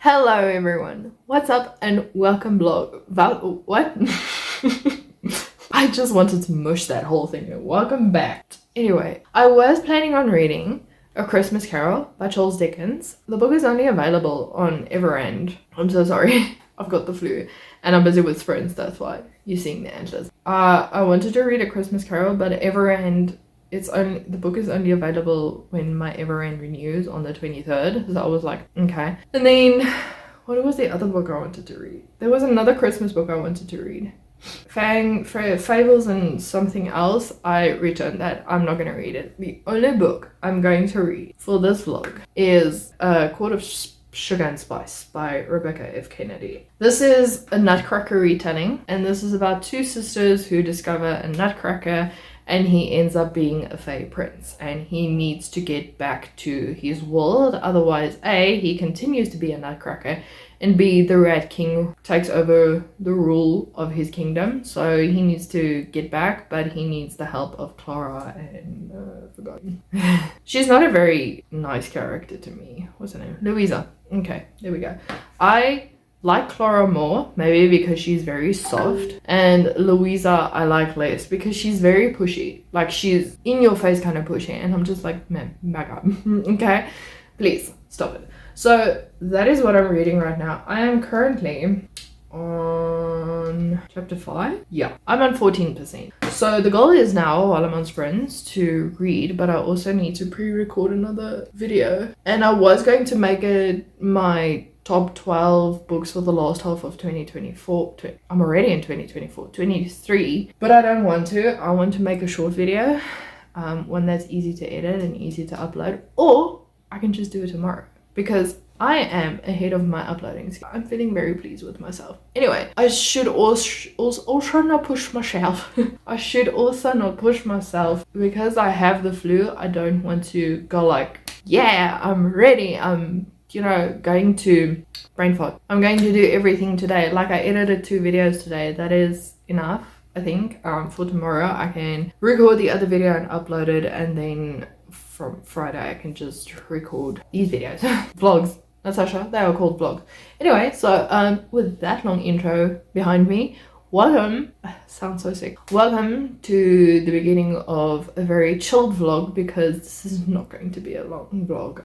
Hello everyone, what's up and welcome what? I just wanted to mush that whole thing. Welcome back. Anyway, I was planning on reading A Christmas Carol by Charles Dickens. The book is only available on Everend. I'm so sorry, I've got the flu and I'm busy with sprints, that's why you're seeing the antlers. I wanted to read A Christmas Carol, but Everend, the book is only available when my Everend renews on the 23rd. So I was like, okay. And then what was the other book I wanted to read? There was another Christmas book I wanted to read. Fables and something else. I returned that. I'm not going to read it. The only book I'm going to read for this vlog is Court of Sugar and Spice by Rebecca F. Kennedy. This is a Nutcracker retelling, and this is about two sisters who discover a Nutcracker, and he ends up being a Fey prince, and he needs to get back to his world. Otherwise, A, he continues to be a Nutcracker, and B, the Rat King takes over the rule of his kingdom. So he needs to get back, but he needs the help of Clara and forgotten. She's not a very nice character to me. What's her name? Louisa. Okay, there we go. I like Clara more, maybe because she's very soft, and Louisa I like less because she's very pushy. Like, she's in your face kind of pushy, and I'm just like, man, back up. Okay, please stop it. So that is what I'm reading right now. I am currently on chapter 5. Yeah, I'm on 14%. So the goal is now, while I'm on sprints, to read, but I also need to pre-record another video, and I was going to make it my top 12 books for the last half of 2024. I'm already in 2024, 23, but I don't want to. I want to make a short video, one that's easy to edit and easy to upload, or I can just do it tomorrow because I am ahead of my uploading schedule. I'm feeling very pleased with myself. Anyway, I should also not push myself. I should also not push myself because I have the flu. I don't want to go like, yeah, I'm ready. I'm going to brain fart. I'm going to do everything today. Like, I edited 2 videos today. That is enough, I think. For tomorrow, I can record the other video and upload it, and then from Friday, I can just record these videos. Vlogs. Natasha, they are called vlogs. Anyway, so with that long intro behind me, welcome, sounds so sick. Welcome to the beginning of a very chilled vlog, because this is not going to be a long vlog.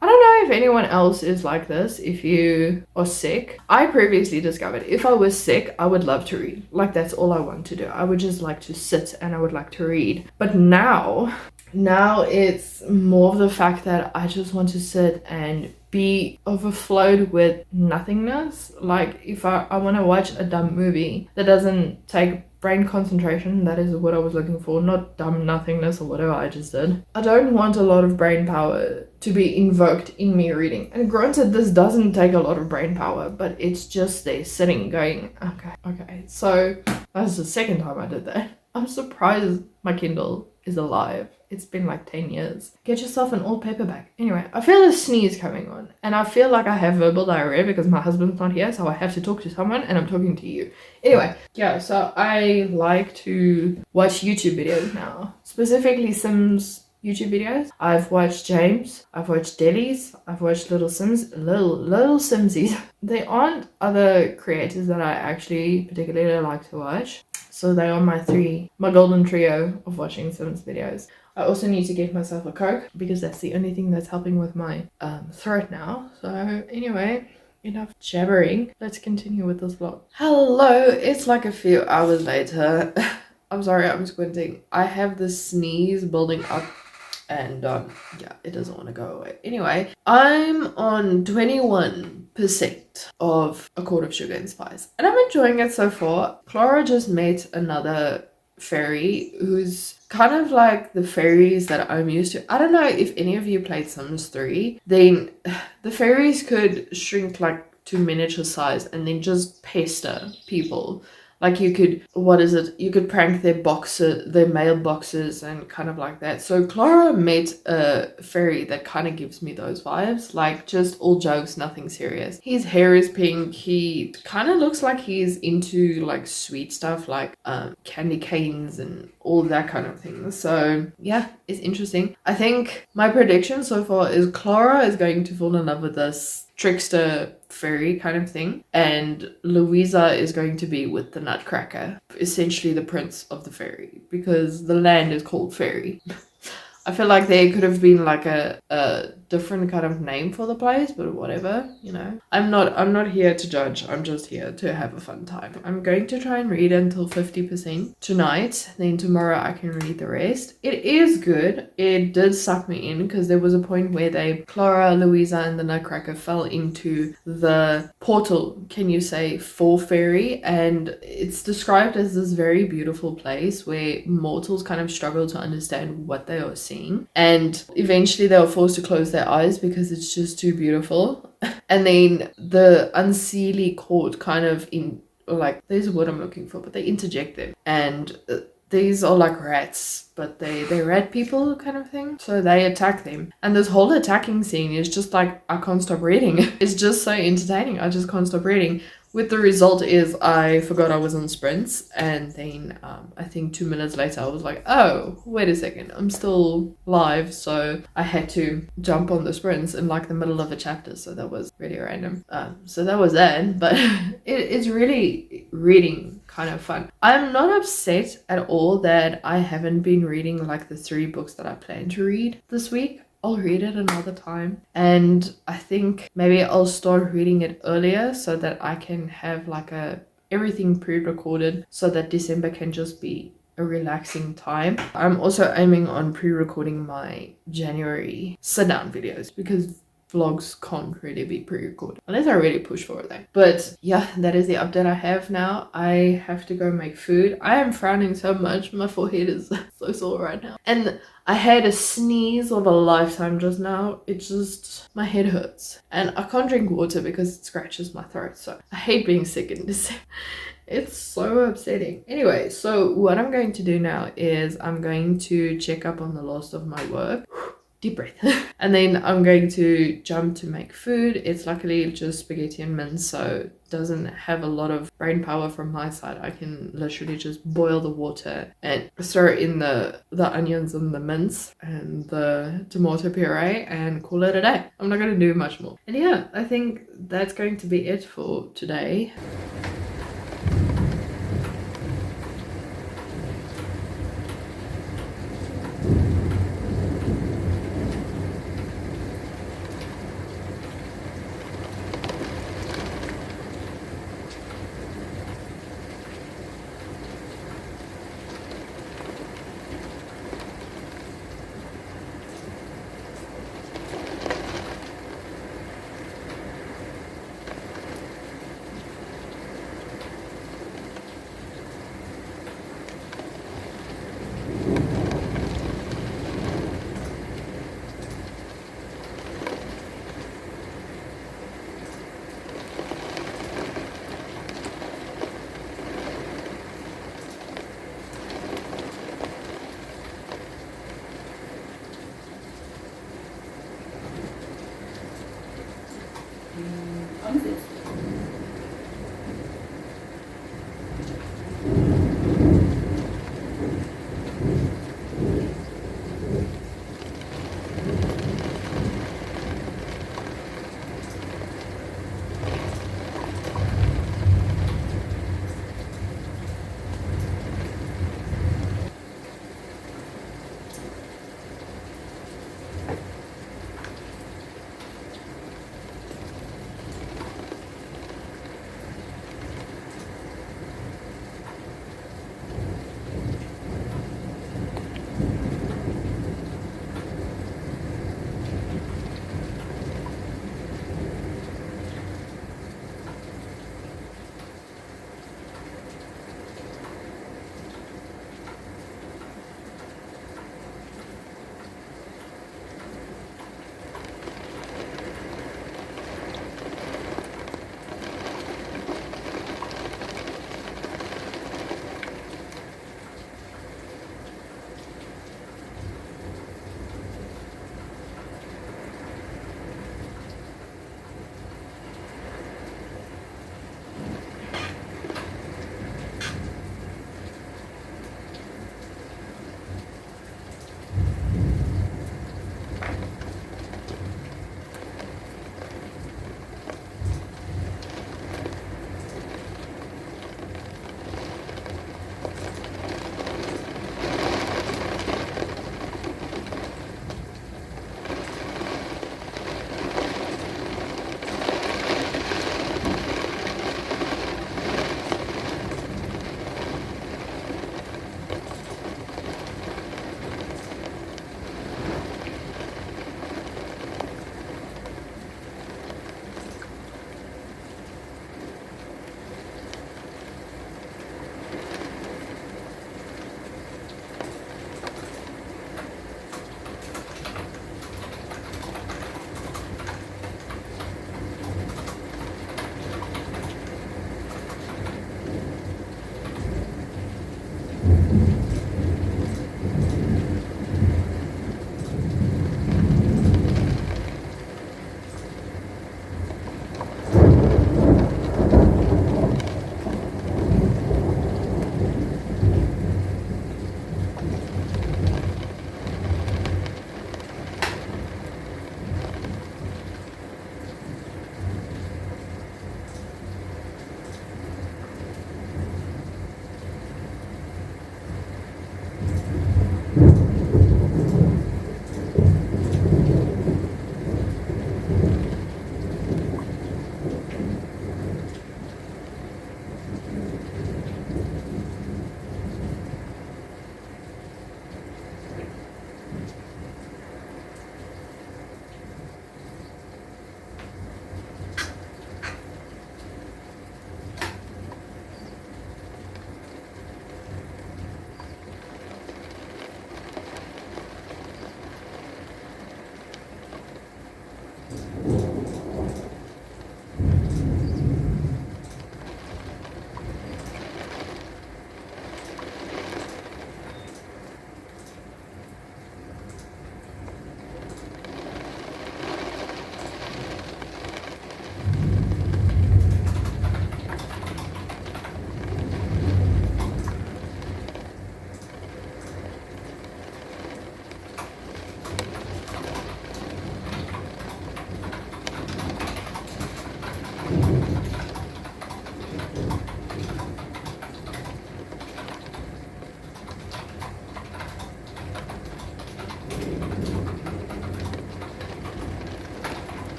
I don't know if anyone else is like this. If you are sick, I previously discovered if I was sick, I would love to read. Like, that's all I want to do. I would just like to sit and I would like to read. But now it's more of the fact that I just want to sit and be overflowed with nothingness. Like, if I want to watch a dumb movie that doesn't take brain concentration, that is what I was looking for, not dumb nothingness or whatever I just did. I don't want a lot of brain power to be invoked in me reading. And granted, this doesn't take a lot of brain power, but it's just there sitting going, okay. So that's the second time I did that. I'm surprised my Kindle is alive. It's been like 10 years. Get yourself an old paperback. Anyway, I feel a sneeze coming on, and I feel like I have verbal diarrhea because my husband's not here, so I have to talk to someone, and I'm talking to you. Anyway, yeah, so I like to watch YouTube videos now, specifically Sims YouTube videos. I've watched James, I've watched Deli's, I've watched Little Simsies. They aren't other creators that I actually particularly like to watch. So they are my golden trio of watching Sims videos. I also need to get myself a Coke because that's the only thing that's helping with my throat now. So anyway, enough jabbering. Let's continue with this vlog. Hello, it's like a few hours later. I'm sorry, I'm squinting. I have this sneeze building up, and yeah, it doesn't want to go away. Anyway, I'm on 21% of A Court of Sugar and Spice, and I'm enjoying it so far. Clara just met another fairy who's kind of like the fairies that I'm used to. I don't know if any of you played Sims 3. Then the fairies could shrink like to miniature size and then just pester people. Like you could, what is it? You could prank their mailboxes and kind of like that. So Clara met a fairy that kind of gives me those vibes, like just all jokes, nothing serious. His hair is pink. He kind of looks like he's into like sweet stuff, like candy canes and all that kind of thing. So yeah, it's interesting. I think my prediction so far is Clara is going to fall in love with this trickster fairy kind of thing, and Louisa is going to be with the Nutcracker, essentially the prince of the fairy, because the land is called Fairy. I feel like there could have been like a different kind of name for the place, but whatever, you know. I'm not here to judge. I'm just here to have a fun time. I'm going to try and read until 50% tonight. Then tomorrow I can read the rest. It is good. It did suck me in because there was a point where Clara, Louisa, and the Nutcracker fell into the portal, can you say, for fairy, and it's described as this very beautiful place where mortals kind of struggle to understand what they are seeing, and eventually they were forced to close their eyes because it's just too beautiful. And then the unseelie court kind of there's a word I'm looking for, but they interject them, and these are like rats, but they rat people kind of thing, so they attack them. And this whole attacking scene is just like, I can't stop reading. It's just so entertaining. I just can't stop reading. With the result is I forgot I was on sprints, and then I think 2 minutes later I was like, oh, wait a second, I'm still live, so I had to jump on the sprints in like the middle of a chapter, so that was really random. So that was that, but it's really reading kind of fun. I'm not upset at all that I haven't been reading like the 3 books that I plan to read this week. I'll read it another time, and I think maybe I'll start reading it earlier so that I can have like everything pre-recorded, so that December can just be a relaxing time. I'm also aiming on pre-recording my January sit-down videos because vlogs can't really be pre-recorded unless I really push for it though. But yeah, that is the update I have now. I have to go make food. I am frowning so much, my forehead is so sore right now, and I had a sneeze of a lifetime just now. It's just, my head hurts, and I can't drink water because it scratches my throat, so I hate being sick in December. It's so upsetting. Anyway, so what I'm going to do now is I'm going to check up on the last of my work. Deep breath. And then I'm going to jump to make food. It's luckily just spaghetti and mince, so it doesn't have a lot of brain power from my side. I can literally just boil the water and throw in the onions and the mince and the tomato puree and call it a day. I'm not going to do much more. And yeah, I think that's going to be it for today.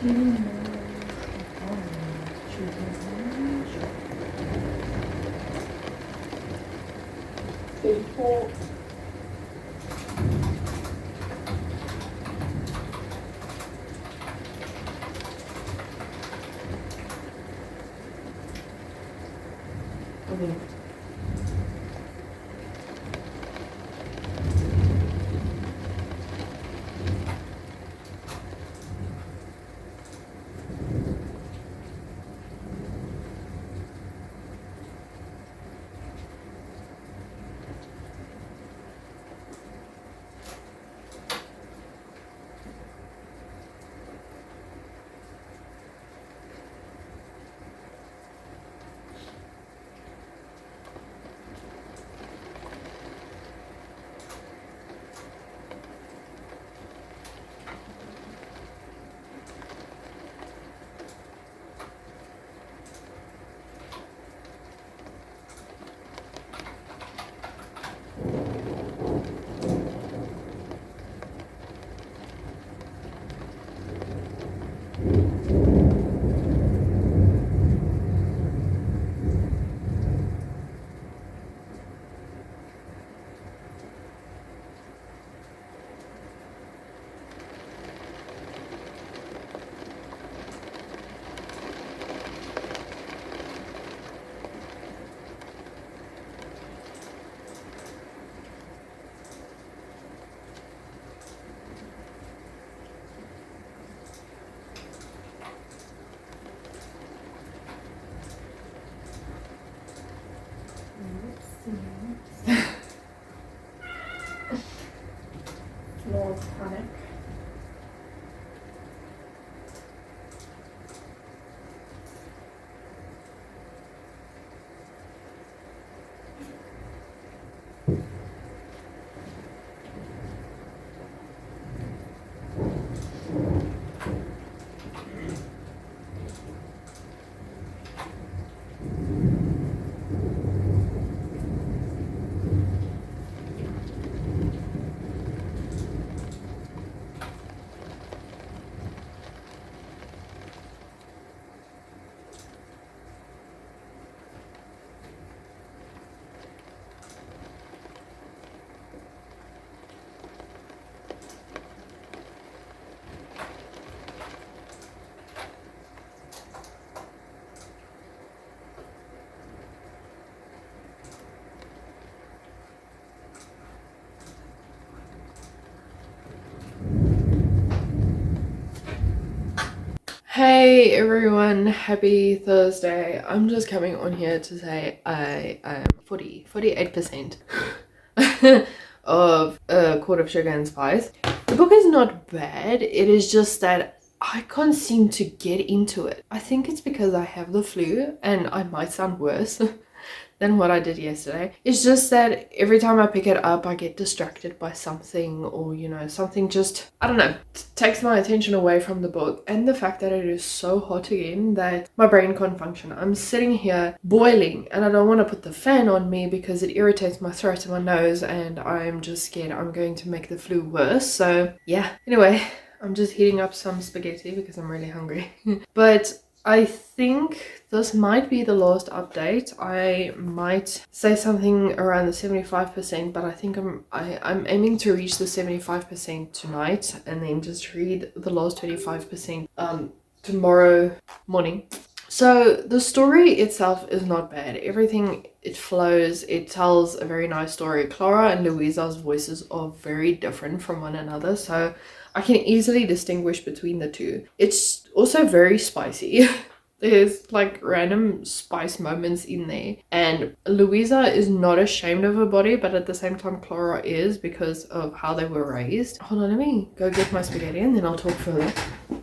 People. Lord's panic. Hey everyone, happy Thursday. I'm just coming on here to say I am 48% of a quart of sugar and spice. The book is not bad, it is just that I can't seem to get into it. I think it's because I have the flu and I might sound worse than what I did yesterday. It's just that every time I pick it up, I get distracted by something, or you know, something just, I don't know, takes my attention away from the book. And the fact that it is so hot again that my brain can't function. I'm sitting here boiling and I don't want to put the fan on me because it irritates my throat and my nose, and I'm just scared I'm going to make the flu worse. So yeah, anyway, I'm just heating up some spaghetti because I'm really hungry. But I think this might be the last update. I might say something around the 75%, but I think I'm aiming to reach the 75% tonight and then just read the last 25% tomorrow morning. So the story itself is not bad. Everything, it flows, it tells a very nice story. Clara and Louisa's voices are very different from one another, so I can easily distinguish between the two. It's also very spicy. There's like random spice moments in there, and Louisa is not ashamed of her body, but at the same time Clara is, because of how they were raised. Hold on, let me go get my spaghetti and then I'll talk further.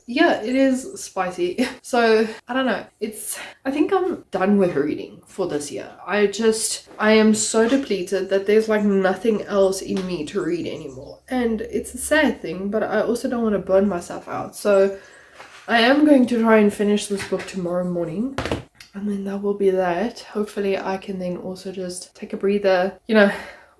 Yeah, it is spicy. So I don't know, I think I'm done with reading for this year. I am so depleted that there's like nothing else in me to read anymore, and it's a sad thing, but I also don't want to burn myself out. So I am going to try and finish this book tomorrow morning, and then that will be that. Hopefully I can then also just take a breather, you know,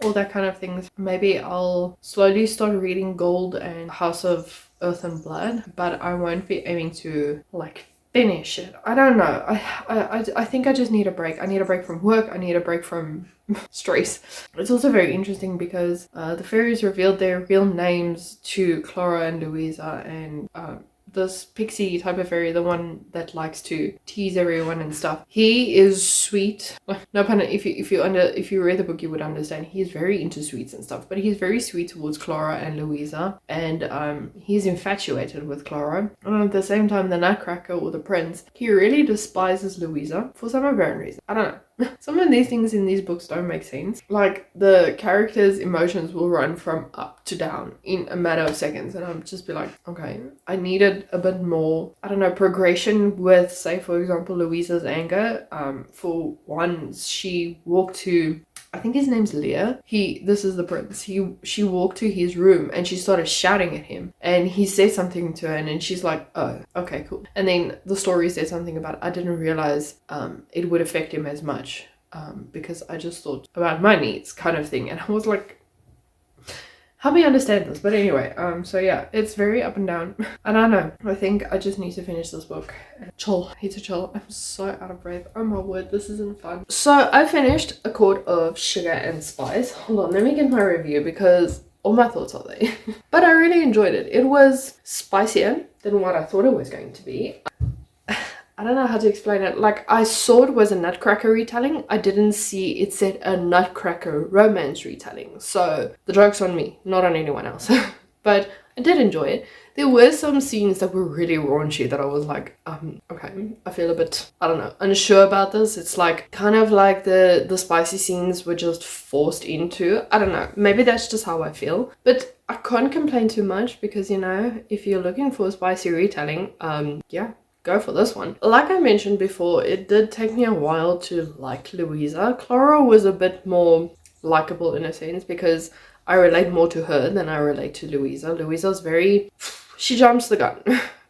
all that kind of things. Maybe I'll slowly start reading Gold and House of Earth and Blood, but I won't be aiming to like finish it. I don't know. I think I just need a break. I need a break from work. I need a break from stress. It's also very interesting because the fairies revealed their real names to Clara and Louisa, and this pixie type of fairy, the one that likes to tease everyone and stuff, he is sweet. No pun. If you read the book, you would understand. He's very into sweets and stuff, but he's very sweet towards Clara and Louisa, and he's infatuated with Clara. And at the same time, the Nutcracker, or the prince, he really despises Louisa for some apparent reason. I don't know. Some of these things in these books don't make sense. Like, the characters' emotions will run from up to down in a matter of seconds, and I'll just be like, okay, I needed a bit more, I don't know, progression with, say, for example, Louisa's anger. For one, she walked to, I think his name's Lear. This is the prince. She walked to his room and she started shouting at him, and he said something to her, and then she's like, oh, okay, cool. And then the story said something about, I didn't realize it would affect him as much, because I just thought about my needs, kind of thing. And I was like, help me understand this. But anyway, so yeah, it's very up and down. I don't know. I think I just need to finish this book and chill. I need to chill. I'm so out of breath. Oh my word, this isn't fun. So I finished A Court of Sugar and Spice. Hold on, let me get my review because all my thoughts are there. But I really enjoyed it. It was spicier than what I thought it was going to be. I don't know how to explain it. Like, I saw it was a Nutcracker retelling. I didn't see it said a Nutcracker romance retelling. So the joke's on me, not on anyone else. But I did enjoy it. There were some scenes that were really raunchy that I was like, okay, I feel a bit, I don't know, unsure about this. It's like, kind of like the spicy scenes were just forced into. I don't know, maybe that's just how I feel. But I can't complain too much because, you know, if you're looking for a spicy retelling, yeah, go for this one. Like I mentioned before, it did take me a while to like Louisa. Clara was a bit more likable in a sense because I relate more to her than I relate to Louisa. Louisa's very, she jumps the gun.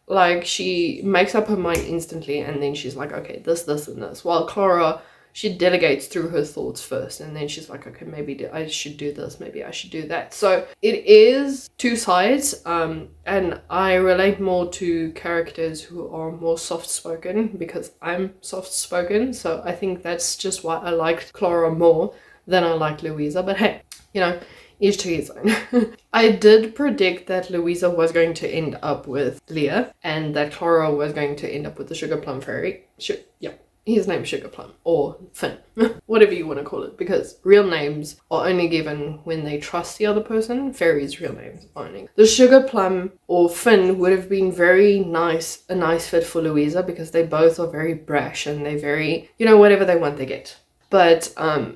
Like, she makes up her mind instantly and then she's like, okay, this, and this. While Clara, she delegates through her thoughts first and then she's like, okay, maybe I should do this, maybe I should do that. So it is two sides, and I relate more to characters who are more soft-spoken because I'm soft-spoken. So I think that's just why I liked Clara more than I liked Louisa. But hey, you know, each to his own. I did predict that Louisa was going to end up with Leah and that Clara was going to end up with the Sugar Plum Fairy. Yeah. His name's Sugar Plum, or Finn, whatever you want to call it, because real names are only given when they trust the other person. Fairies' real names only. The Sugar Plum or Finn would have been a nice fit for Louisa because they both are very brash and they're very, you know, whatever they want they get. But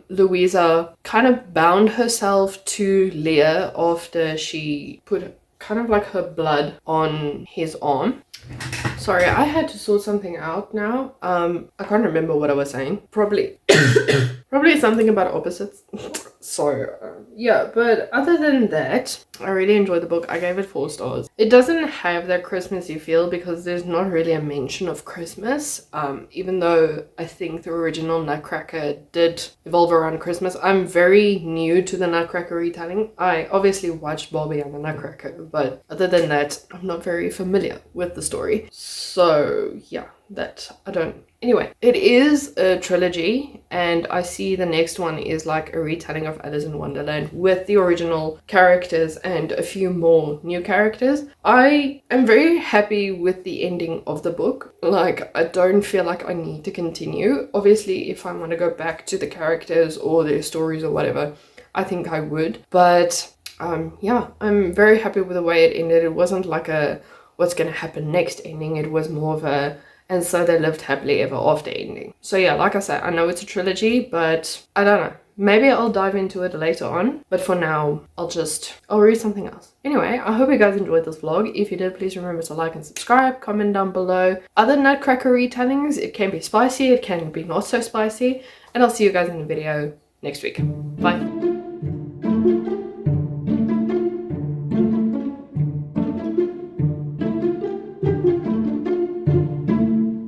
Louisa kind of bound herself to Leah after she put kind of like her blood on his arm. Sorry, I had to sort something out now. I can't remember what I was saying. Probably something about opposites. So, yeah, but other than that, I really enjoyed the book. I gave it 4 stars. It doesn't have that Christmassy feel because there's not really a mention of Christmas, even though I think the original Nutcracker did evolve around Christmas. I'm very new to the Nutcracker retelling. I obviously watched Barbie and the Nutcracker, but other than that, I'm not very familiar with the story. So, yeah, that I don't... Anyway, it is a trilogy and I see the next one is like a retelling of Alice in Wonderland with the original characters and a few more new characters. I am very happy with the ending of the book. Like, I don't feel like I need to continue. Obviously, if I want to go back to the characters or their stories or whatever, I think I would. But yeah, I'm very happy with the way it ended. It wasn't like a what's going to happen next ending. It was more of a and so they lived happily ever after ending. So yeah, like I said, I know it's a trilogy, but I don't know. Maybe I'll dive into it later on. But for now, I'll read something else. Anyway, I hope you guys enjoyed this vlog. If you did, please remember to like and subscribe. Comment down below other Nutcracker retellings. It can be spicy, it can be not so spicy. And I'll see you guys in the video next week. Bye.